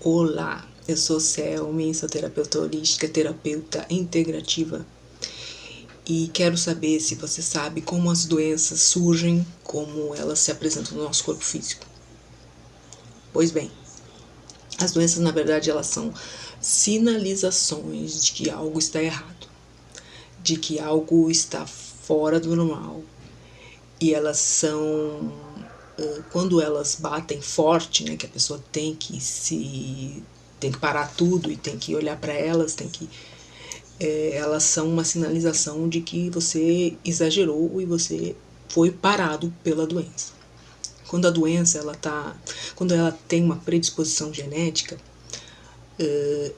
Olá, eu sou Selmi, sou terapeuta holística, terapeuta integrativa e quero saber se você sabe como as doenças surgem, como elas se apresentam no nosso corpo físico. Pois bem, as doenças na verdade elas são sinalizações de que algo está errado, de que algo está fora do normal e elas são quando elas batem forte, né, que a pessoa tem que parar tudo e tem que olhar para elas, elas são uma sinalização de que você exagerou e você foi parado pela doença. Quando a doença quando ela tem uma predisposição genética,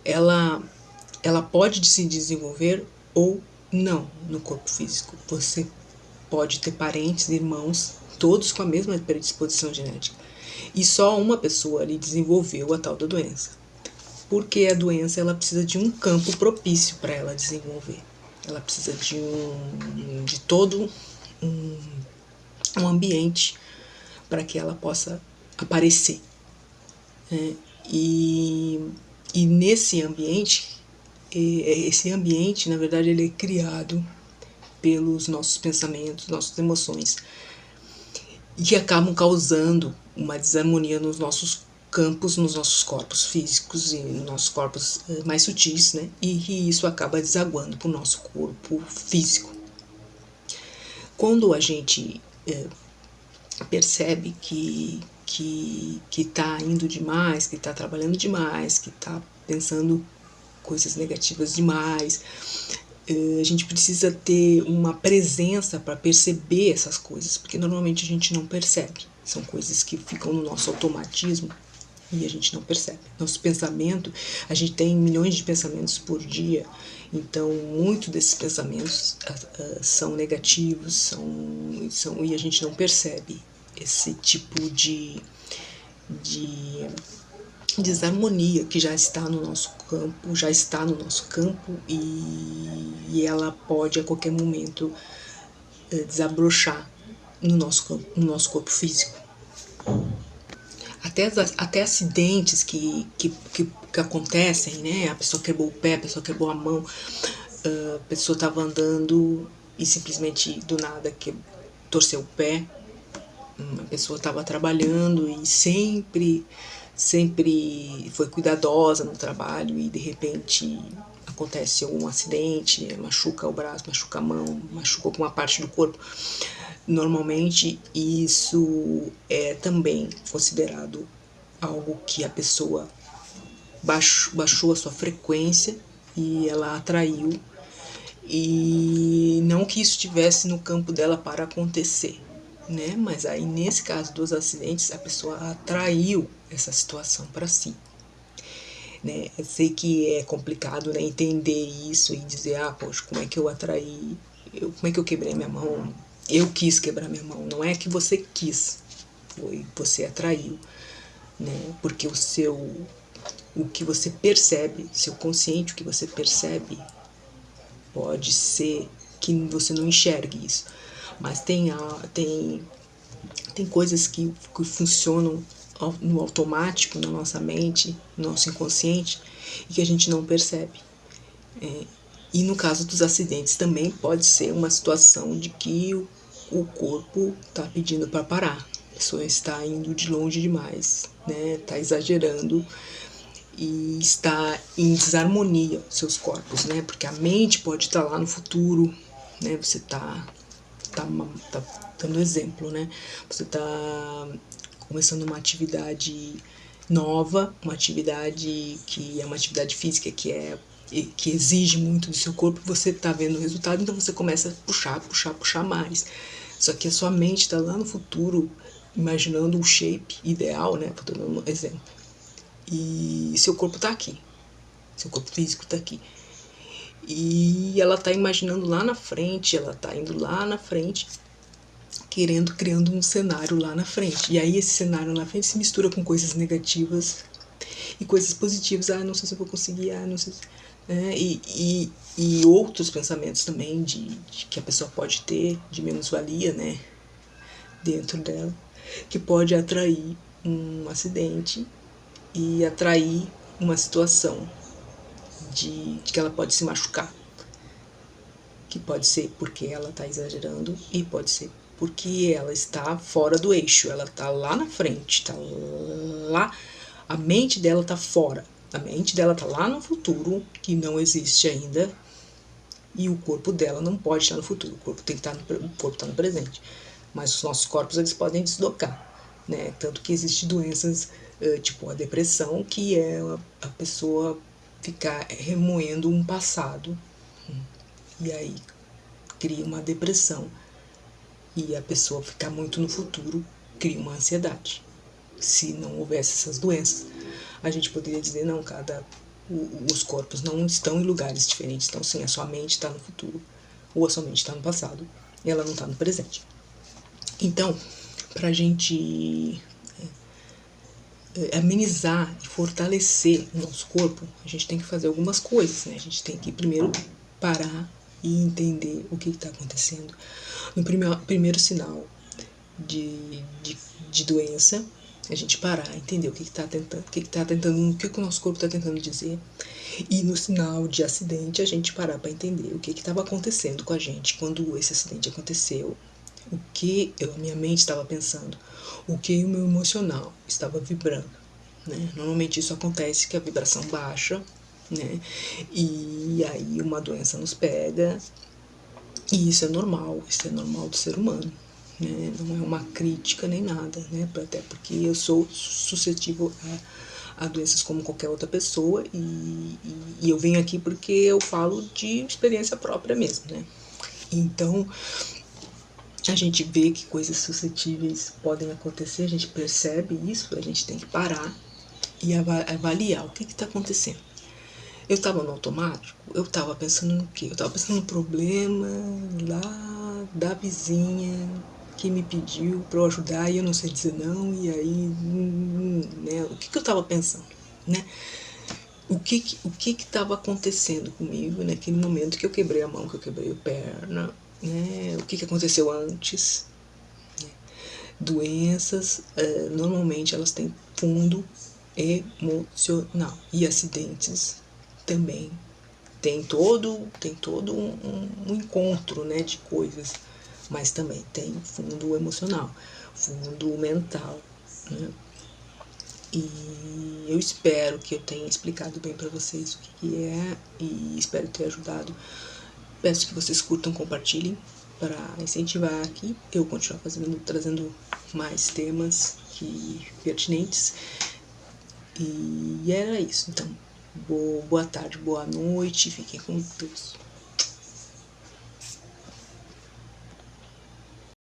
ela pode se desenvolver ou não no corpo físico. Você pode ter parentes, irmãos, todos com a mesma predisposição genética. E só uma pessoa ali desenvolveu a tal da doença. Porque a doença ela precisa de um campo propício para ela desenvolver. Ela precisa de todo um ambiente para que ela possa aparecer. E nesse ambiente, esse ambiente, na verdade, ele é criado pelos nossos pensamentos, nossas emoções, e que acabam causando uma desarmonia nos nossos campos, nos nossos corpos físicos e nos nossos corpos mais sutis, né? E isso acaba desaguando para o nosso corpo físico. Quando a gente percebe que está indo demais, que está trabalhando demais, que está pensando coisas negativas demais, a gente precisa ter uma presença para perceber essas coisas, porque normalmente a gente não percebe. São coisas que ficam no nosso automatismo e a gente não percebe. Nosso pensamento, a gente tem milhões de pensamentos por dia, então muitos desses pensamentos são negativos, e a gente não percebe esse tipo de desarmonia que já está no nosso campo, e ela pode a qualquer momento desabrochar no nosso corpo físico. Até acidentes que acontecem, né? A pessoa quebrou o pé, a pessoa quebrou a mão, a pessoa estava andando e simplesmente do nada torceu o pé. A pessoa estava trabalhando e sempre foi cuidadosa no trabalho e de repente acontece algum acidente, machuca o braço, machuca a mão, machuca alguma parte do corpo. Normalmente isso é também considerado algo que a pessoa baixou a sua frequência e ela atraiu, e não que isso estivesse no campo dela para acontecer, né? Mas aí nesse caso dos acidentes a pessoa atraiu essa situação para si, né? Eu sei que é complicado, né, entender isso e dizer, poxa, como é que eu atraí, como é que eu quebrei minha mão? Eu quis quebrar minha mão. Não é que você quis, você atraiu, né? Porque o que você percebe, seu consciente, o que você percebe, pode ser que você não enxergue isso, mas tem coisas que funcionam no automático, na nossa mente, no nosso inconsciente, e que a gente não percebe. E no caso dos acidentes também pode ser uma situação de que o corpo está pedindo para parar. A pessoa está indo de longe demais, né? Está exagerando e está em desarmonia seus corpos, né? Porque a mente pode estar lá no futuro, né? Você tá dando exemplo, né? Você está começando uma atividade nova, uma atividade que é uma atividade física que exige muito do seu corpo, você está vendo o resultado, então você começa a puxar mais. Só que a sua mente está lá no futuro, imaginando o shape ideal, né? Estou dando um exemplo. E seu corpo está aqui, seu corpo físico está aqui. E ela está imaginando lá na frente, ela está indo lá na frente, criando um cenário lá na frente. E aí esse cenário lá na frente se mistura com coisas negativas e coisas positivas. Não sei se eu vou conseguir, não sei se... E outros pensamentos também de que a pessoa pode ter de menos-valia, né, dentro dela, que pode atrair um acidente e atrair uma situação de que ela pode se machucar. Que pode ser porque ela está exagerando e pode ser porque ela está fora do eixo, ela está lá na frente, está lá, a mente dela está fora, a mente dela está lá no futuro, que não existe ainda, e o corpo dela não pode estar no futuro, o corpo tem que estar o corpo está no presente, mas os nossos corpos eles podem deslocar, né? Tanto que existem doenças tipo a depressão, que é a pessoa ficar remoendo um passado, e aí cria uma depressão, e a pessoa ficar muito no futuro cria uma ansiedade. Se não houvesse essas doenças, a gente poderia dizer, não, os corpos não estão em lugares diferentes, então sim, a sua mente está no futuro, ou a sua mente está no passado, e ela não está no presente. Então, para a gente amenizar e fortalecer o nosso corpo, a gente tem que fazer algumas coisas, né? A gente tem que primeiro parar e entender o que está acontecendo. No primeiro sinal de doença, a gente parar, entender o que o nosso corpo está tentando dizer, e no sinal de acidente a gente parar para entender o que estava acontecendo com a gente quando esse acidente aconteceu, o que a minha mente estava pensando, o que o meu emocional estava vibrando, né? Normalmente isso acontece que a vibração baixa, né? E aí uma doença nos pega, e isso é normal do ser humano, né? Não é uma crítica nem nada, né? Até porque eu sou suscetível a doenças como qualquer outra pessoa, e eu venho aqui porque eu falo de experiência própria mesmo, né? Então, a gente vê que coisas suscetíveis podem acontecer, a gente percebe isso, a gente tem que parar e avaliar o que está acontecendo. Eu estava no automático, eu estava pensando no quê? Eu estava pensando no problema lá da vizinha que me pediu para eu ajudar e eu não sei dizer não, e aí, né, o que eu estava pensando, né? O que estava acontecendo comigo naquele momento que eu quebrei a mão, que eu quebrei a perna, né? O que aconteceu antes? Doenças, normalmente elas têm fundo emocional, e acidentes também tem todo um encontro, né, de coisas, mas também tem fundo emocional, fundo mental, né? E eu espero que eu tenha explicado bem para vocês o que é, e espero ter ajudado. Peço que vocês curtam, compartilhem, para incentivar aqui eu continuar trazendo mais temas pertinentes. E era isso. Então, boa tarde, boa noite, fiquem com Deus.